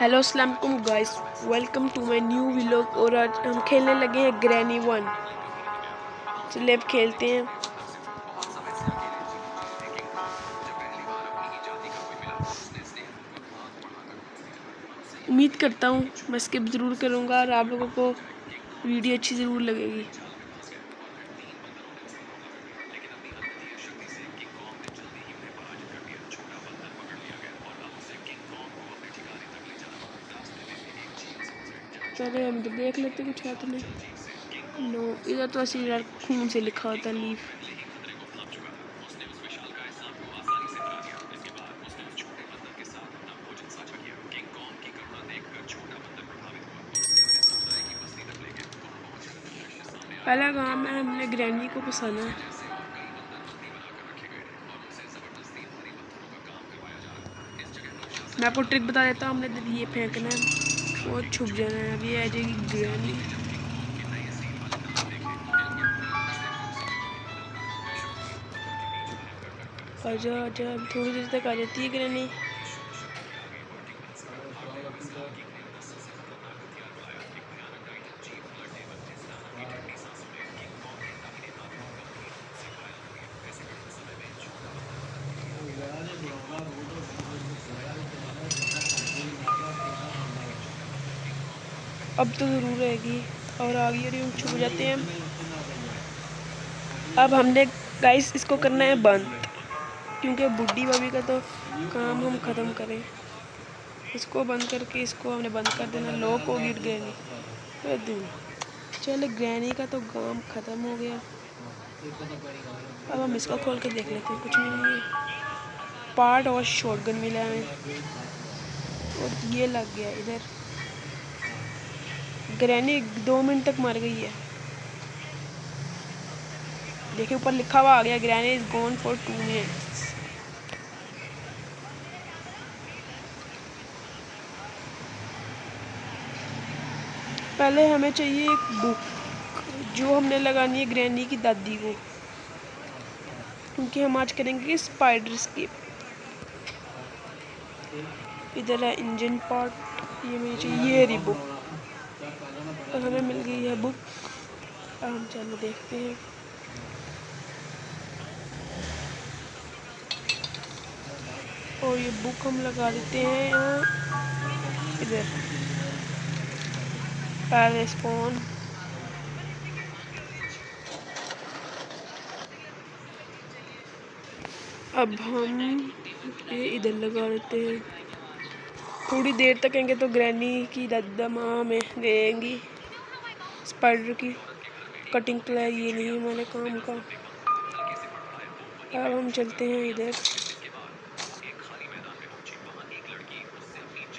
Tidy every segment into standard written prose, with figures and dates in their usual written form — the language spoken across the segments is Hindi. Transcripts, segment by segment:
हेलो अस्सलाम वालेकुम guys, welcome to my new vlog. और आज हम खेलने लगे हैं ग्रैनी 1। चलिए अब खेलते हैं। उम्मीद करता हूँ मैं स्किप ज़रूर करूँगा और आप लोगों को वीडियो अच्छी ज़रूर लगेगी। पहले हम तो देख लेते कुछ है तो नहीं। नो, इधर तो ऐसे यार खून से लिखा होता लीव। पहला काम है हमने ग्रैनी को फंसाना है। मैं आपको ट्रिक बता देता हूँ। हमने इधर ये फेंकना है और छुप जाना है। अभी आ जाएगी ग्रैनी। आजा आजा, अभी थोड़ी देर तक आ जाती है ग्रैनी। अब तो ज़रूर रहेगी और आगे अरे छुप जाते हैं। अब हमने गाइस इसको करना है बंद, क्योंकि बुड्ढी भाभी का तो काम हम ख़त्म करें। इसको बंद करके इसको हमने बंद कर देना। लॉक हो गिर ग्रैनी। चल ग्रैनी का तो काम ख़त्म हो गया। अब हम इसको खोल के देख लेते हैं। कुछ नहीं है। पार्ट और शॉटगन मिला है और ये लग गया इधर। ग्रैनी 2 मिनट तक मर गई है। देखिए ऊपर लिखा हुआ आ गया, granny is gone for 2 minutes. पहले हमें चाहिए एक बुक जो हमने लगानी है ग्रैनी की दादी को, क्योंकि हम आज करेंगे स्पाइडर स्केप। इधर है इंजन पार्ट, ये मुझे चाहिए। ये रही बुक और हमें मिल गई है बुक। अब हम चलो देखते हैं। और ये बुक हम लगा देते हैं यहाँ इधर पहले स्पॉन। अब हम ये इधर लगा देते हैं। थोड़ी देर तक आएंगे तो ग्रैनी की दादा माँ में देंगी स्पाइडर की कटिंग प्लाई। ये नहीं हमारे काम का। अब हम चलते हैं इधर।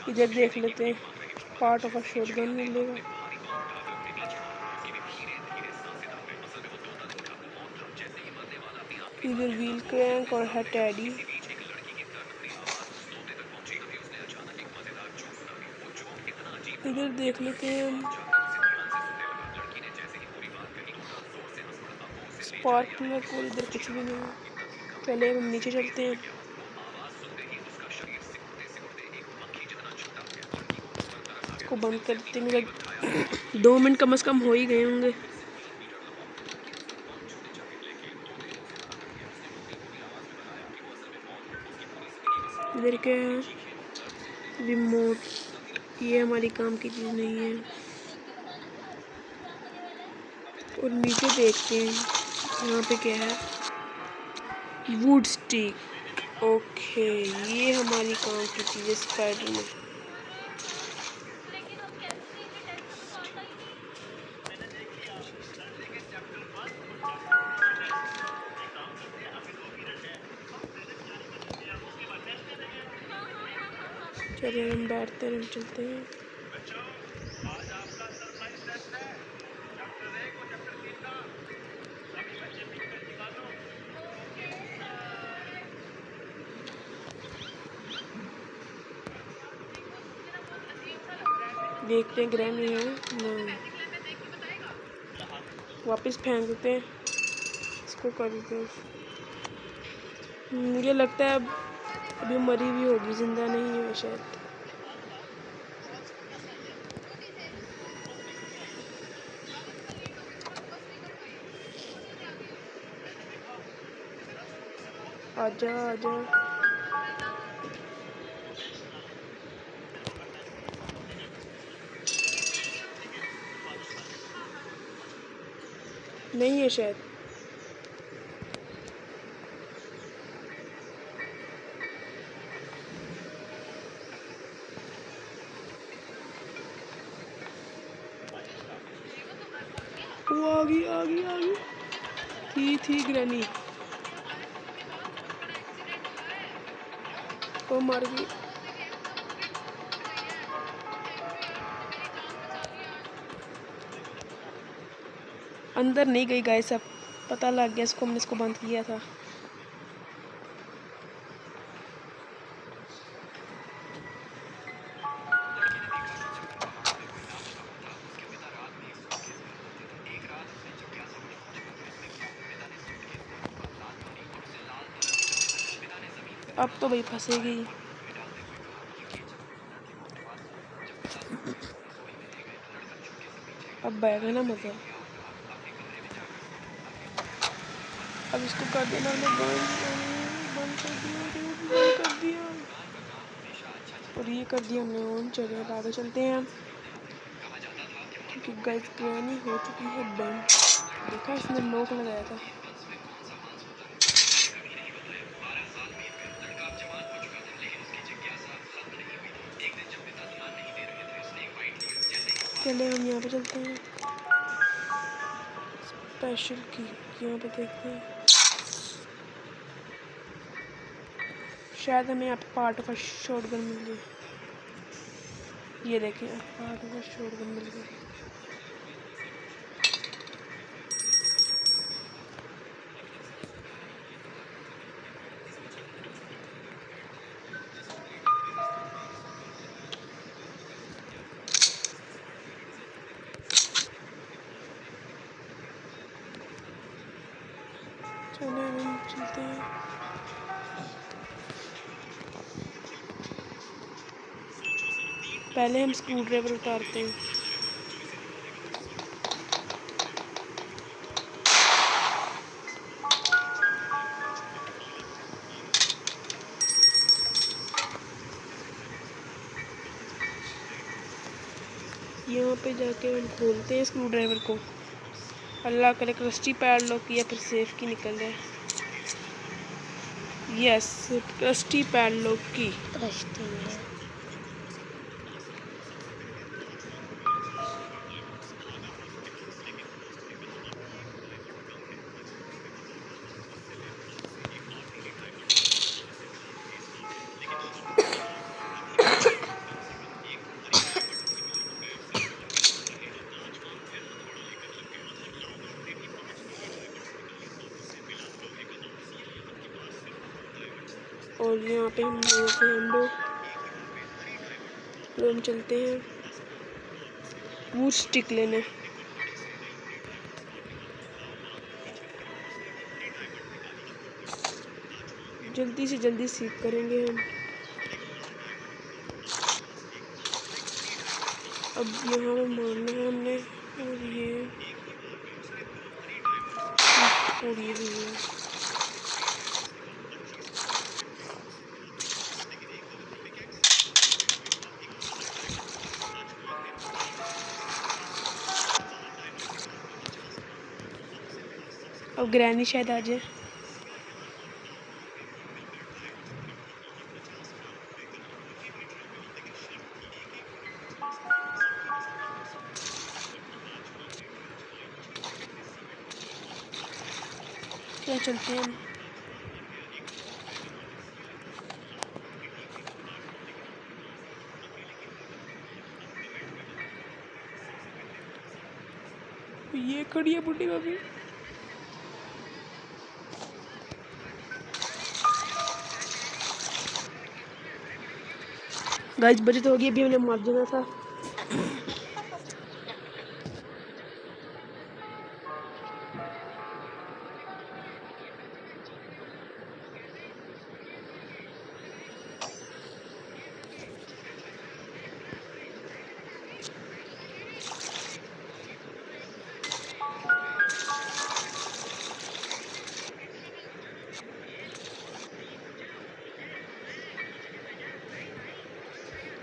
इधर देख लेते हैं, पार्ट ऑफ अ शॉटगन मिलेगा। इधर व्हील क्रैंक और है टैडी। इधर देख लेते हैं हम स्पार्क प्लग और इधर कुछ भी नहीं है। पहले हम नीचे चलते हैं। इसको बंद कर देते हैं। 2 मिनट कम से कम हो ही गए होंगे। इधर क्या है, रिमोट। ये हमारी काम की चीज़ नहीं है। और नीचे देखते हैं यहाँ पे क्या है, वुड स्टिक। ओके, ये हमारी काम की चीज़ है स्पाइडर में। चलिए हम बैठते हैं, हम चलते हैं। देखते हैं ग्रैनी है ना, वापस फेंक देते हैं इसको, कर देते हैं। मुझे लगता है अब अभी मरी भी होगी, जिंदा नहीं है शायद। आजा आजा। नहीं है शायद। वो आ गई आ गई आ गई। थी ग्रैनी। वो मर गई। अंदर नहीं गई गाइस, सब पता लग गया इसको, हमने इसको बंद किया था। अब तो भाई फंसेगी। अब बैठा ना मजा। अब इसको कर देना, बंद कर दिया, बंद कर दिया। और ये कर दिया हमने ऑन। चलिए अब आगे चलते हैं क्योंकि गाइस ग्रैनी हो चुकी है बंद। देखा इसने लॉक लगाया था। चले हम यहाँ पे चलते हैं। स्पेशल की यहाँ पे देखते हैं, शायद हमें यहाँ पे पार्ट ऑफ शॉटगन मिल गई। ये देखिए पार्ट ऑफ शॉटगन मिल गई। चले हम चलते हैं। पहले हम स्क्रू ड्राइवर उतारते हैं। यहाँ पे जाके हम खोलते हैं स्क्रू ड्राइवर को। अल्लाह करे क्रस्टी पैड लॉक किया फिर सेफ की निकल जाए। यस, क्रस्टी पैड लॉक की। और यहाँ पे हम हम चलते हैं वुड स्टिक लेने। जल्दी से जल्दी सीख करेंगे हम। अब यहाँ पे मारना है हमने। और ये भी है। अब ग्रैनी शायद आ जाए। क्या चलते हैं हम। ये खड़ी है बुढ़ी भाभी। गाइस बचत होगी, अभी हमने मार देना था।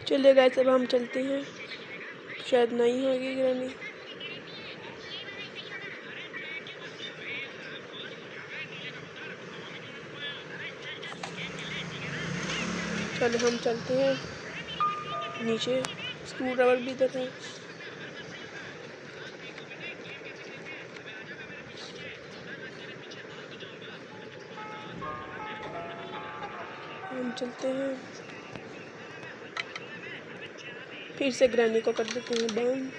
चलिए गाइस अब हम चलते हैं, शायद नहीं होगी ग्रैनी। चलो हम चलते हैं नीचे, स्क्रू ड्राइवर भी इधर है। हम चलते हैं, फिर से ग्रैनी को कर देते हैं बंद।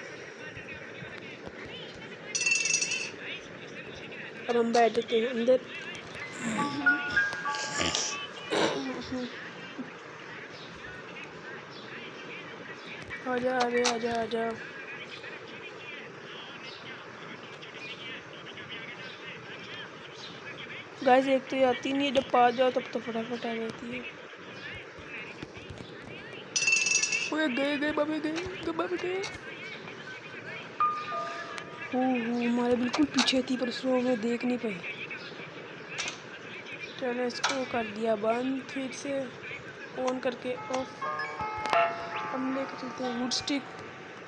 अब हम बैठ देते हैं अंदर। आजा अरे आजा आजा। गाइस एक तो ये आती नहीं है, जब पास जाओ तब तो फटाफट आ जाती है। ओए गए गए बाबे गए बाबे गए। हमारे बिल्कुल पीछे थी पर उसको मैं देख नहीं पाई। चलो इसको कर दिया बंद, फिर से ऑन करके ऑफ। हम लेकर चलते हैं वुड स्टिक।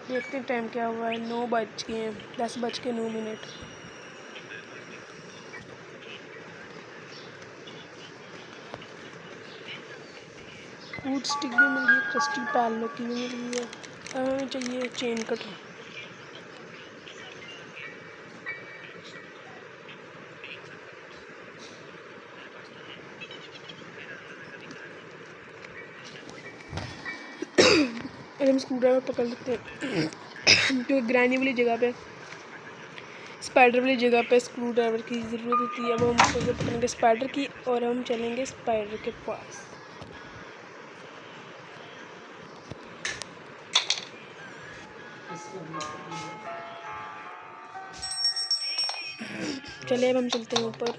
देखते हैं टाइम क्या हुआ है, 9 बज गए हैं, 10:09। वुड स्टिक भी मिल गई, क्रिस्टल पैलो की भी मिल गई है। अब हमें चाहिए चेन कटर। अरे हम स्क्रू ड्राइवर पकड़ लेते हैं क्योंकि ग्रैनी वाली जगह पे, स्पाइडर वाली जगह पे स्क्रू ड्राइवर की ज़रूरत होती है। अब हम पकड़ेंगे स्पाइडर की और हम चलेंगे स्पाइडर के पास। चले अब हम चलते हैं ऊपर।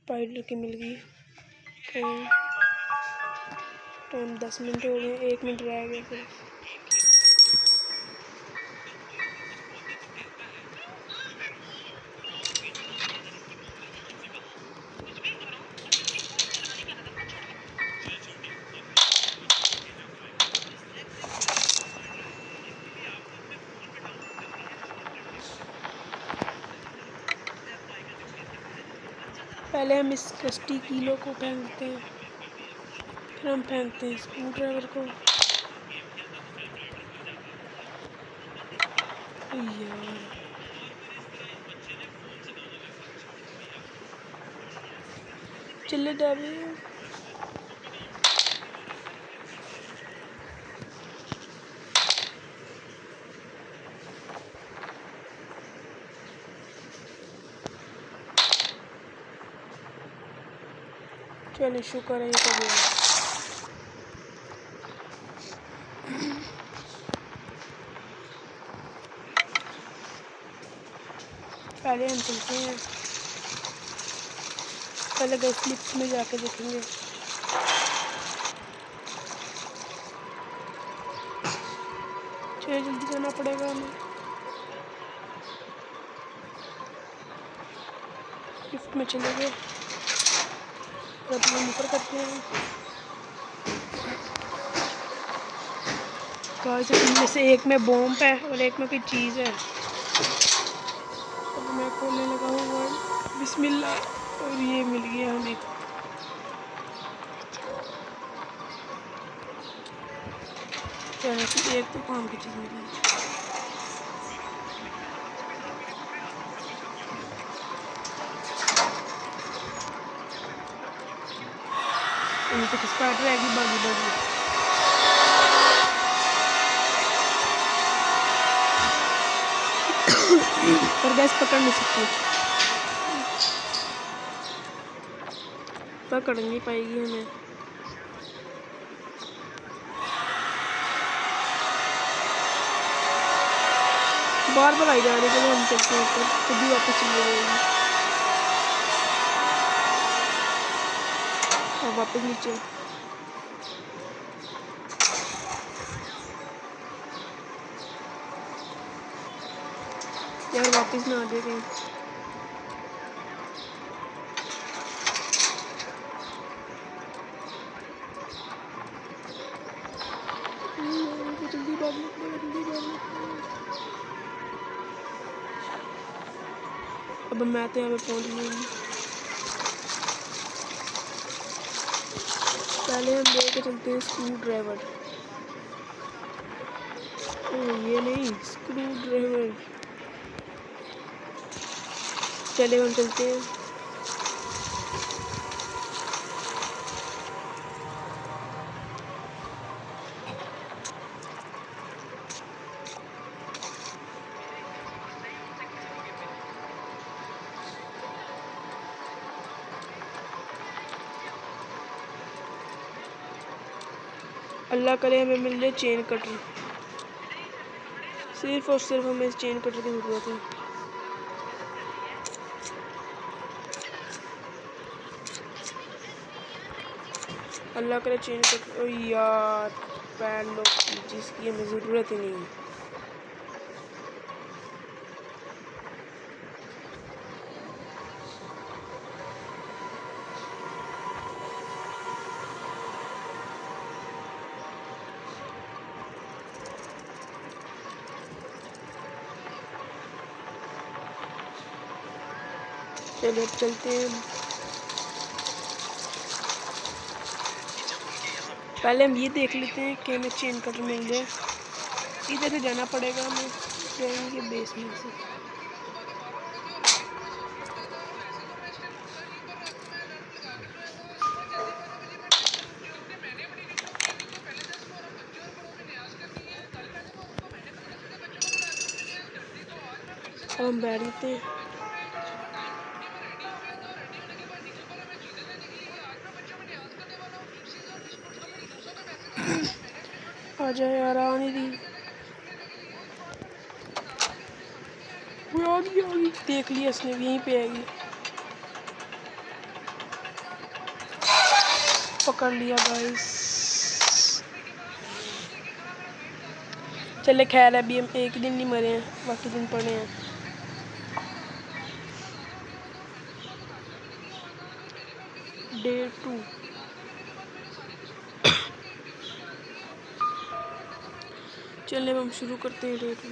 स्पाइडर की मिल गई। टाइम 10 मिनट हो गए, 1 मिनट रह गया फिर। पहले हम इस क्रिस्टी कीलो को फेंकते हैं, फिर हम फेंकते हैं स्क्रू ड्राइवर को। यार चले डाले। चलिए शुक्र है ये तो गया। पहले हम चलते हैं, पहले गए स्लिप्स में जाके देखेंगे। चलिए जल्दी जाना पड़ेगा हमें। लिफ्ट में चले गए, अब हम ऊपर करते हैं। गाइस इनमें से एक में बॉम्ब है और एक में कोई चीज़ है। अब मैं खोलने लगा हूँ वर्ड, बिस्मिल्लाह, और ये मिल गया हमें। चलो एक तो काम की चीज़ मिली। ये तो स्पाइडर आएगी बागी बागी। पर गैस पकड़ नहीं सकती, पकड़ नहीं पाएगी हमें। बार बार आई जा रही है, हम चलते हैं ऊपर, कभी वापस चली जाएगी। और वापस नीचे। यार वापस ना आ जाए कहीं। भागना पड़ेगा, जल्दी भागना पड़ेगा। अब मैं तो यहाँ पे पहुँच गई। पहले हम लेके चलते हैं स्क्रू ड्राइवर। ये नहीं, स्क्रू ड्राइवर। चले हम चलते हैं। अल्लाह करे हमें मिल जाए चेन कटर। सिर्फ और सिर्फ हमें इस चेन कटर की ज़रूरत है। अल्लाह करे चेन कटर। ओ यार, पैडलॉक जिसकी हमें ज़रूरत ही नहीं है। चलो अब चलते हैं। पहले हम ये देख लेते हैं कि हमें चेन कटर मिल जाए। इधर से जाना पड़ेगा हमें ट्रेन के बेसमेंट से। अब हम बैठ लेते हैं। आ जाए यार, आ नहीं रही। वो आ गई। देख लिया इसने भी, यहीं पे आएगी। पकड़ लिया गाइस। चले खैर, अभी हम एक दिन नहीं मरे हैं, बाकी दिन पड़े हैं। डे 2। चलिए अब हम शुरू करते हैं डे 2।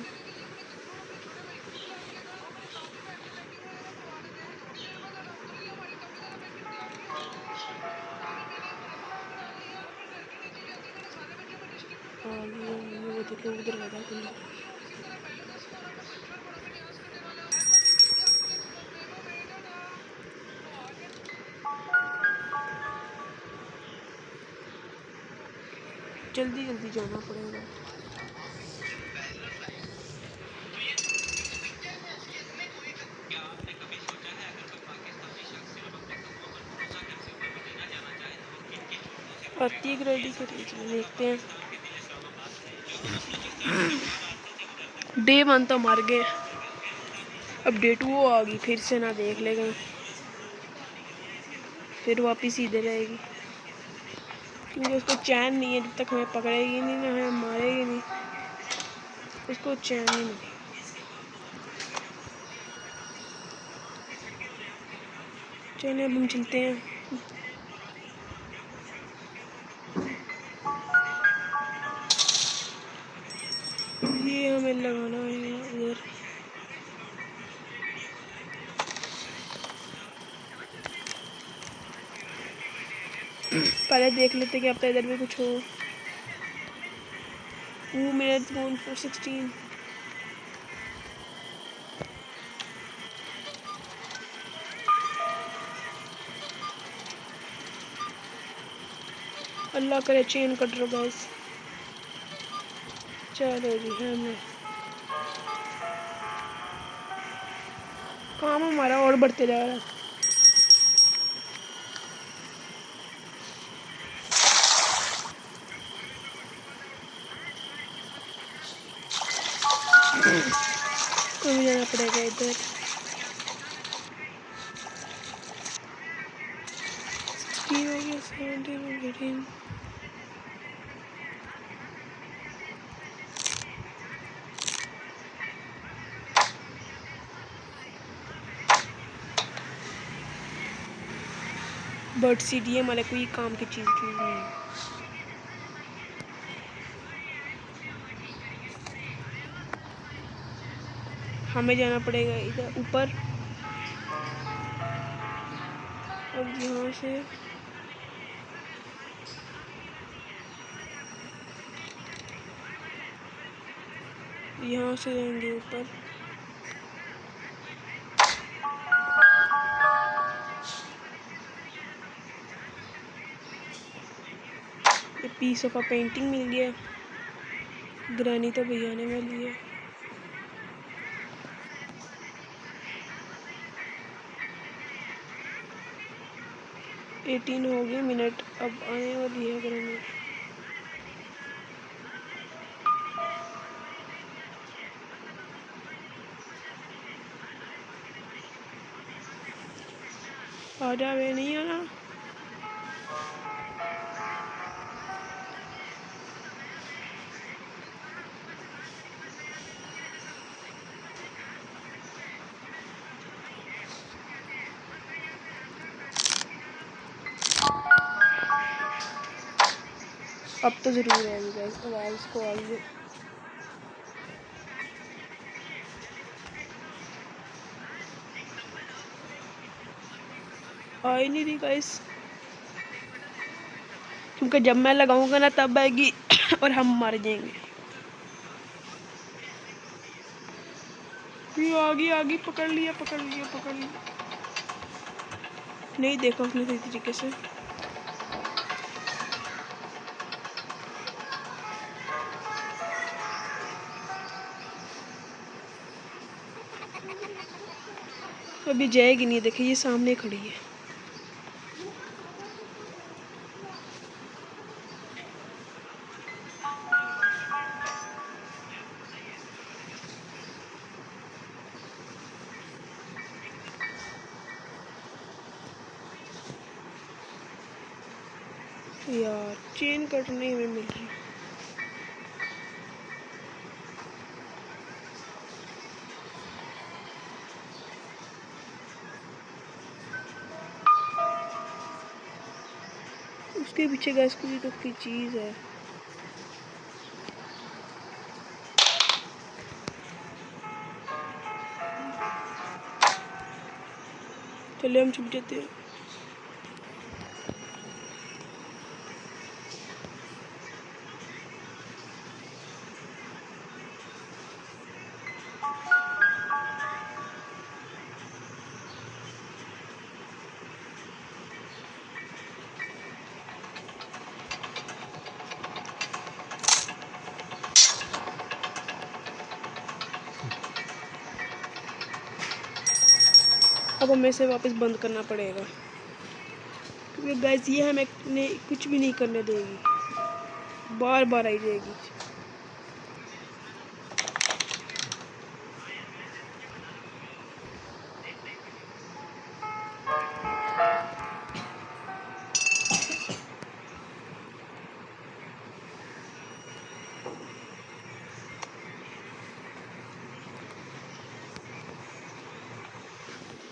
ये देखो उधर लगा खुला। जल्दी जल्दी जाना पड़ेगा। प्रतीक रेडी करिए, देखते हैं। डे 1 तो मर गए, अब डे 2 आ गई, फिर से ना देख लेगा, फिर वापिस इधर आएगी। क्योंकि उसको चैन नहीं है, जब तक हमें पकड़ेगी नहीं ना हमें मारेगी नहीं, उसको चैन ही नहीं। चलिए अब हम चलते हैं। ये हमें लगाना है उधर। पहले देख लेते कि अब तो इधर भी कुछ हो। वो मेरा फ़ोन 416। अल्लाह करे चेन कट रहा गाइस। चलो जी, हमें काम हमारा और बढ़ते जा रहा है। हमें जाना पड़ेगा इधर। हो गया 17 बट सीडी हमारे कोई काम की चीज़ नहीं है। हमें जाना पड़ेगा इधर ऊपर। अब यहाँ से जाएंगे ऊपर। ये पीस ऑफ अ पेंटिंग मिल गया। ग्रैनी तो भैया आने वाली है। एटीन हो गए मिनट, अब आने वाली है ग्रैनी। आ जा, वे नहीं आना। अब तो ज़रूर आएगी गाइस, आवाज़ इसको आगे। आ ही नहीं रही गाइस, क्योंकि जब मैं लगाऊंगा ना तब आएगी और हम मर जाएंगे। ये आ गई, पकड़ लिया। नहीं देखा उसने सही तरीके से। अभी जाएगी नहीं, देखिए ये सामने खड़ी है। यार चेन कटने में मिल रही। उसके पीछे गैस की तो की चीज़ है। चलिए हम छुप जाते हैं। अब हमें इसे वापस बंद करना पड़ेगा, क्योंकि गैस ये हमें कुछ भी नहीं करने देगी, बार बार आई जाएगी।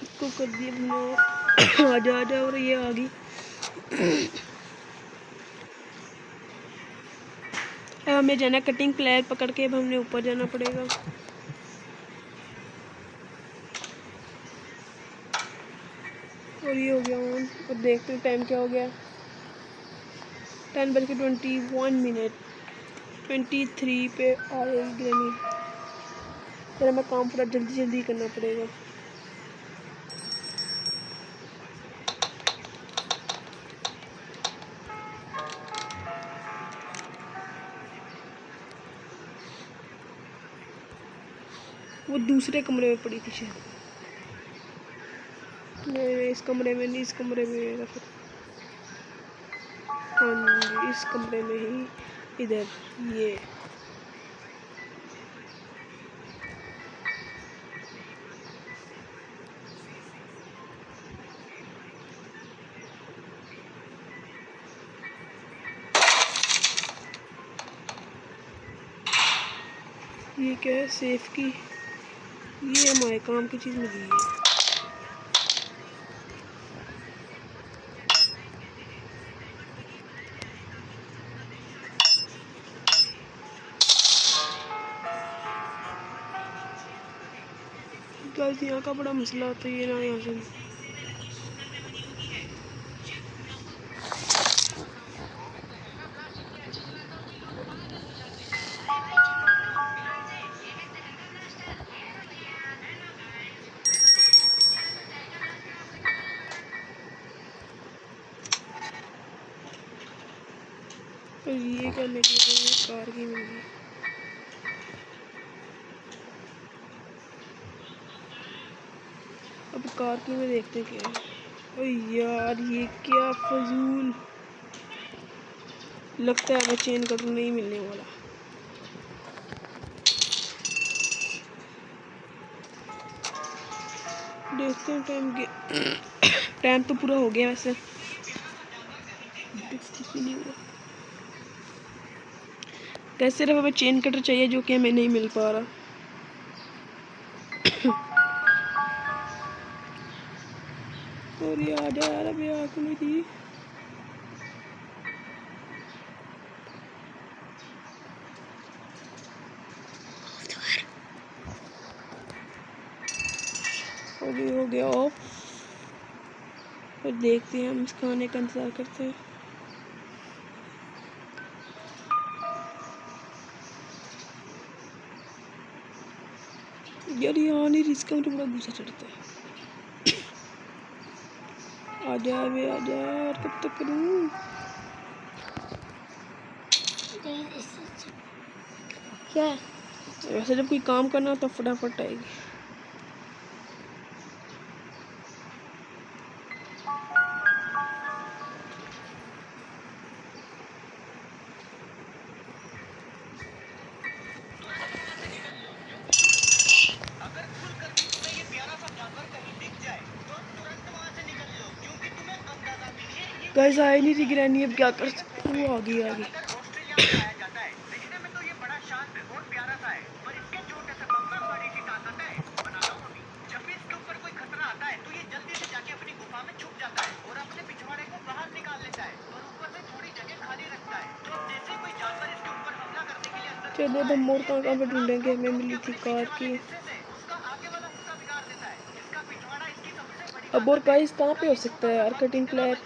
इसको कर दिया हमने। आजा और ये आ गई। अब हमें जाना कटिंग प्लेयर पकड़ के, अब हमने ऊपर जाना पड़ेगा। और ये हो गया ऑन। और देखते हैं टाइम क्या हो गया। 10:21। 23 पे आ जाएगी ग्रैनी। फिर हमें काम पूरा जल्दी करना पड़ेगा। वो दूसरे कमरे में पड़ी थी शायद। नहीं, इस कमरे में नहीं, इस कमरे में रखा। हाँ जी, इस कमरे में ही, इधर ये क्या है, सेफ की। ये हमारे काम की चीज़ मिली है। गाइस यहाँ का बड़ा मसला होता है ये ना यहाँ से। तो ये करने के लिए कार की मिल गई। अब कार की में देखते क्या है। ओ यार ये क्या फजूल, लगता है हमें चेन कटर नहीं मिलने वाला। देखते हैं टाइम के टाइम तो पूरा हो गया वैसे, नहीं हुआ। कैसे सिर्फ हमें चेन कटर चाहिए जो कि हमें नहीं मिल पा रहा। और यार अभी आँख में थी। अभी हो गया ऑफ। और देखते हैं हम इस खाने का इंतजार करते हैं। यार यहाँ नहीं, रिस्क में तो बड़ा गुस्सा चढ़ता है। आजा बे आजा यार, कब तक करूँ। क्या वैसे जब कोई काम करना हो तो फटाफट आएगी। गाइस आई नहीं रही ग्रैनी, अब क्या कर सकते। वो आ गई। चलो अब हम और कहाँ पे ढूंढेंगे, हमें मिली थी कार की। अब और गाइस कहाँ पे हो सकता है यार कटिंग प्लेयर।